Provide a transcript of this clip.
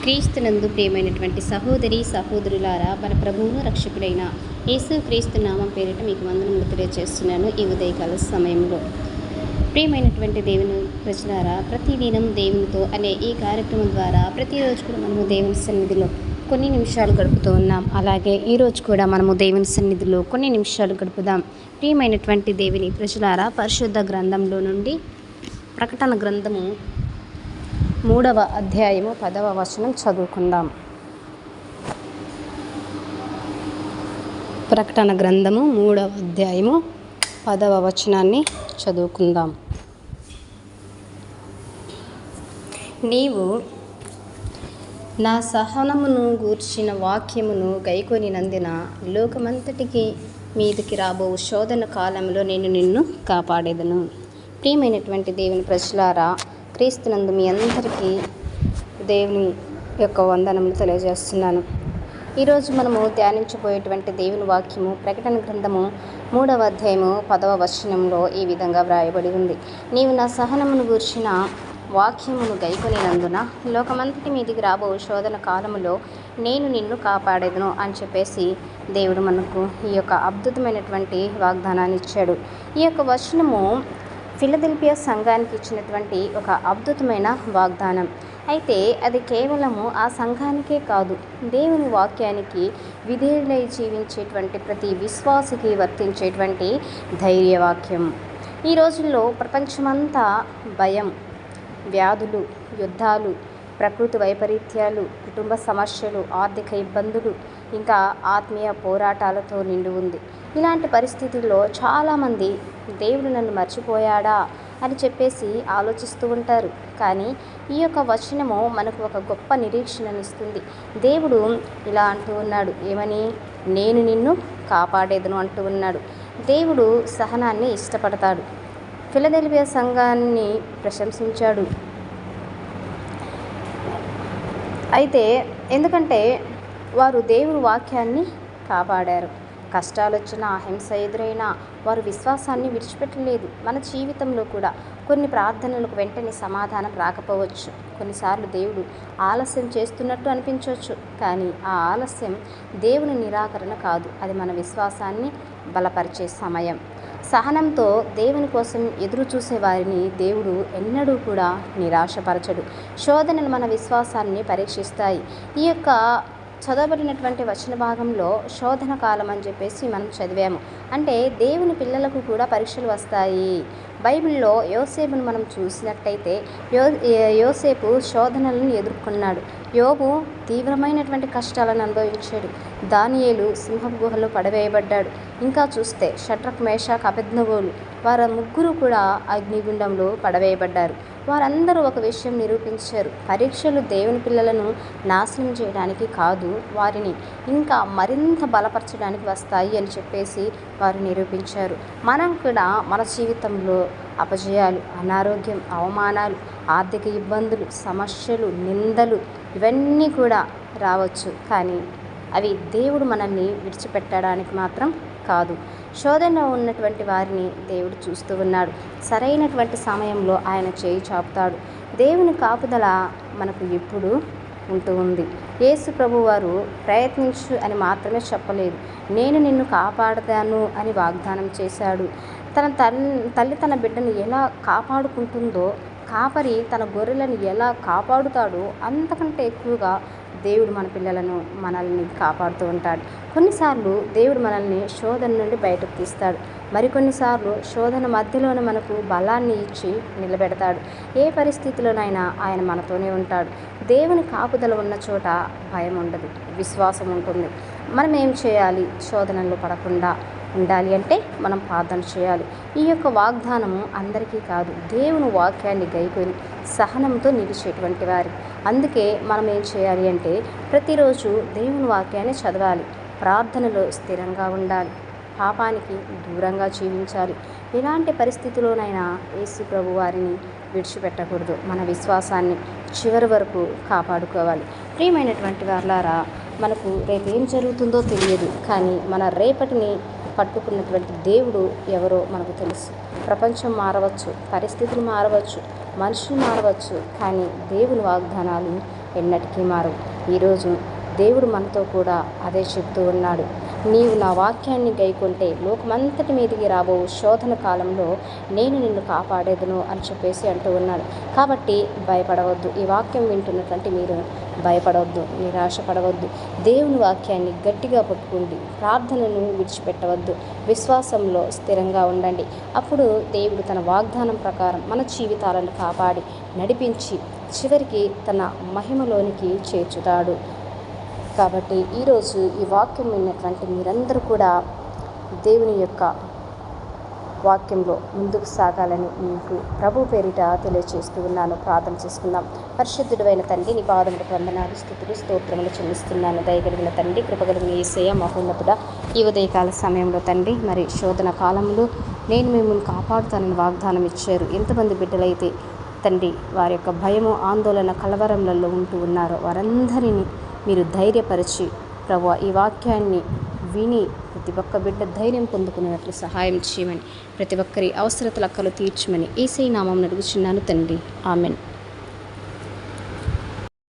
క్రీస్తునందు ప్రియమైనటువంటి సహోదరి సహోదరులారా, మన ప్రభువును రక్షకుడైన యేసు క్రీస్తు నామం పేరిట మీకు వందనములు తెలియజేస్తున్నాను. ఈ ఉదయకాల సమయంలో ప్రియమైనటువంటి దేవుని ప్రజలారా, ప్రతిదినం దేవునితో అనే ఈ కార్యక్రమం ద్వారా ప్రతిరోజు కూడా మనము దేవుని సన్నిధిలో కొన్ని నిమిషాలు గడుపుతూ ఉన్నాం. అలాగే ఈరోజు కూడా మనము దేవుని సన్నిధిలో కొన్ని నిమిషాలు గడుపుదాం. ప్రియమైనటువంటి దేవుని ప్రజలారా, పరిశుద్ధ గ్రంథంలో నుండి ప్రకటన గ్రంథము 3వ అధ్యాయము 10వ వచనం చదువుకుందాం. ప్రకటన గ్రంథము 3వ అధ్యాయము 10వ వచనాన్ని చదువుకుందాం. నీవు నా సహనమును గూర్చిన వాక్యమును గైకొనినందున లోకమంతటికి మీదికి రాబో శోధన కాలంలో నేను నిన్ను కాపాడేదను. ప్రియమైనటువంటి దేవుని ప్రజలారా, క్రీస్తునందు మీ అందరికీ దేవుని యొక్క వందనములు తెలియజేస్తున్నాను. ఈరోజు మనము ధ్యానించబోయేటువంటి దేవుని వాక్యము ప్రకటన గ్రంథము 3వ అధ్యాయము 10వ వచనంలో ఈ విధంగా వ్రాయబడి ఉంది. నీవు నా సహనమును గూర్చిన వాక్యమును గైకొనినందున లోకమంతటి మీదికి రాబో శోధన కాలములో నేను నిన్ను కాపాడేదను అని చెప్పేసి దేవుడు మనకు ఈ యొక్క అద్భుతమైనటువంటి వాగ్దానాన్ని ఇచ్చాడు. ఈ యొక్క వచనము ఫిలదెల్ఫియా సంఘానికి ఇచ్చినటువంటి ఒక అద్భుతమైన వాగ్దానం. అయితే అది కేవలము ఆ సంఘానికే కాదు, దేవుని వాక్యానికి విధేయులై జీవించేటువంటి ప్రతి విశ్వాసికి వర్తించేటువంటి ధైర్యవాక్యం. ఈ రోజుల్లో ప్రపంచమంతా భయం, వ్యాధులు, యుద్ధాలు, ప్రకృతి వైపరీత్యాలు, కుటుంబ సమస్యలు, ఆర్థిక ఇబ్బందులు, ఇంకా ఆత్మీయ పోరాటాలతో నిండి ఉంది. ఇలాంటి పరిస్థితుల్లో చాలామంది దేవుడు నన్ను మర్చిపోయాడా అని చెప్పేసి ఆలోచిస్తూ ఉంటారు. కానీ ఈ యొక్క వచనము మనకు ఒక గొప్ప నిరీక్షణనిస్తుంది. దేవుడు ఇలా అంటూ ఉన్నాడు, ఏమని? నేను నిన్ను కాపాడేదను అంటూ ఉన్నాడు. దేవుడు సహనాన్ని ఇష్టపడతాడు. ఫిలదెల్ఫియా సంఘాన్ని ప్రశంసించాడు. అయితే ఎందుకంటే వారు దేవుని వాక్యాన్ని కాపాడారు. కష్టాలు వచ్చినా, హింస ఎదురైనా వారు విశ్వాసాన్ని విడిచిపెట్టలేదు. మన జీవితంలో కూడా కొన్ని ప్రార్థనలకు వెంటనే సమాధానం రాకపోవచ్చు. కొన్నిసార్లు దేవుడు ఆలస్యం చేస్తున్నట్టు అనిపించవచ్చు. కానీ ఆ ఆలస్యం దేవుని నిరాకరణ కాదు, అది మన విశ్వాసాన్ని బలపరిచే సమయం. సహనంతో దేవుని కోసం ఎదురు చూసే వారిని దేవుడు ఎన్నడూ కూడా నిరాశపరచడు. శోధనలు మన విశ్వాసాన్ని పరీక్షిస్తాయి. ఈ యొక్క చదవబడినటువంటి వచన భాగంలో శోధన కాలం అని చెప్పేసి మనం చదివాము. అంటే దేవుని పిల్లలకు కూడా పరీక్షలు వస్తాయి. బైబిల్లో యోసేపును మనం చూసినట్టయితే యోసేపు శోధనలను ఎదుర్కొన్నాడు. యోబు తీవ్రమైనటువంటి కష్టాలను అనుభవించాడు. దానియేలు సింహపు గుహలో పడవేయబడ్డాడు. ఇంకా చూస్తే షడ్రక్, మేషాక్, అబేద్నెగోలు వారు ముగ్గురు కూడా అగ్నిగుండంలో పడవేయబడ్డారు. వారందరూ ఒక విషయం నిరూపించారు, పరీక్షలు దేవుని పిల్లలను నాశనం చేయడానికి కాదు, వారిని ఇంకా మరింత బలపరచడానికి వస్తాయి అని చెప్పేసి వారు నిరూపించారు. మనం కూడా మన జీవితంలో అపజయాలు, అనారోగ్యం, అవమానాలు, ఆర్థిక ఇబ్బందులు, సమస్యలు, నిందలు ఇవన్నీ కూడా రావచ్చు. కానీ అవి దేవుడు మనల్ని విడిచిపెట్టడానికి మాత్రం కాదు. శోధనలో ఉన్నటువంటి వారిని దేవుడు చూస్తూ ఉన్నాడు. సరైనటువంటి సమయంలో ఆయన చేయి చాపుతాడు. దేవుని కాపుదల మనకు ఎప్పుడు ఉంటూ ఉంది. యేసు ప్రభు వారు ప్రయత్నించు అని మాత్రమే చెప్పలేదు, నేను నిన్ను కాపాడతాను అని వాగ్దానం చేశాడు. తన తల్లి తన బిడ్డను ఎలా కాపాడుకుంటుందో, కాపరి తన గొర్రెలను ఎలా కాపాడుతాడో అంతకంటే ఎక్కువగా దేవుడు మన పిల్లలను, మనల్ని కాపాడుతూ ఉంటాడు. కొన్నిసార్లు దేవుడు మనల్ని శోధన నుండి బయటకు తీస్తాడు. మరికొన్నిసార్లు శోధన మధ్యలోనే మనకు బలాన్ని ఇచ్చి నిలబెడతాడు. ఏ పరిస్థితిలోనైనా ఆయన మనతోనే ఉంటాడు. దేవుని కాపుదల ఉన్న చోట భయం ఉండదు, విశ్వాసం ఉంటుంది. మనం ఏం చేయాలి? శోధనలో పడకుండా ఉండాలి అంటే మనం ప్రార్థన చేయాలి. ఈ యొక్క వాగ్దానము అందరికీ కాదు, దేవుని వాక్యాన్ని గైకొని సహనంతో నిలిచేటువంటి వారి. అందుకే మనం ఏం చేయాలి అంటే ప్రతిరోజు దేవుని వాక్యాన్ని చదవాలి, ప్రార్థనలో స్థిరంగా ఉండాలి, పాపానికి దూరంగా జీవించాలి. ఎలాంటి పరిస్థితిలోనైనా యేసు ప్రభు వారిని విడిచిపెట్టకూడదు. మన విశ్వాసాన్ని చివరి వరకు కాపాడుకోవాలి. ప్రియమైనటువంటి వారలారా, మనకు రేపు ఏం జరుగుతుందో తెలియదు, కానీ మన రేపటిని పట్టుకున్నటువంటి దేవుడు ఎవరో మనకు తెలుసు. ప్రపంచం మారవచ్చు, పరిస్థితులు మారవచ్చు, మనుషులు మారవచ్చు, కానీ దేవుని వాగ్దానాలు ఎన్నటికీ మారవు. ఈరోజు దేవుడు మనతో కూడా అదే చెప్తూ ఉన్నాడు. నీవు నా వాక్యాన్ని గైకొంటే లోకమంతటి మీదికి రాబో శోధన కాలంలో నేను నిన్ను కాపాడేదను అని చెప్పేసి అంటూ ఉన్నాడు. కాబట్టి భయపడవద్దు. ఈ వాక్యం వింటున్నటువంటి మీరు భయపడవద్దు, నిరాశపడవద్దు. దేవుని వాక్యాన్ని గట్టిగా పట్టుకోండి. ప్రార్థనను విడిచిపెట్టవద్దు. విశ్వాసంలో స్థిరంగా ఉండండి. అప్పుడు దేవుడు తన వాగ్దానం ప్రకారం మన జీవితాలను కాపాడి నడిపించి చివరికి తన మహిమలోనికి చేర్చుతాడు. కాబట్టి ఈరోజు ఈ వాక్యం విన్నటువంటి మీరందరూ కూడా దేవుని యొక్క వాక్యంలో ముందుకు సాగాలని మీకు ప్రభు పేరిట తెలియజేస్తూ ఉన్నాను. ప్రార్థన చేసుకుందాం. పరిశుద్ధుడైన తండ్రి, నీ పాదములకు వందనాలు, స్తుతులు, స్తోత్రములు చెల్లిస్తున్నాను. దయగలిగిన తండ్రి, కృపగలిగిన యేసయ్య, మహోన్నతుడా, ఈ ఉదయకాల సమయంలో తండ్రి, మరి శోధన కాలంలో నేను మిమ్మల్ని కాపాడుతానని వాగ్దానం ఇచ్చారు. ఎంతమంది బిడ్డలైతే తండ్రి వారి యొక్క భయము, ఆందోళన, కలవరంలలో ఉంటూ ఉన్నారో వారందరినీ మీరు ధైర్యపరిచి ప్రభువా ఈ వాక్యాన్ని విని ప్రతి ఒక్క బిడ్డ ధైర్యం పొందుకునేటట్లు సహాయం చేయమని, ప్రతి ఒక్కరి అవసరతల అక్కలు తీర్చమని యేసయ్య నామమున అడుగుచున్నాను తండ్రి. ఆమెన్.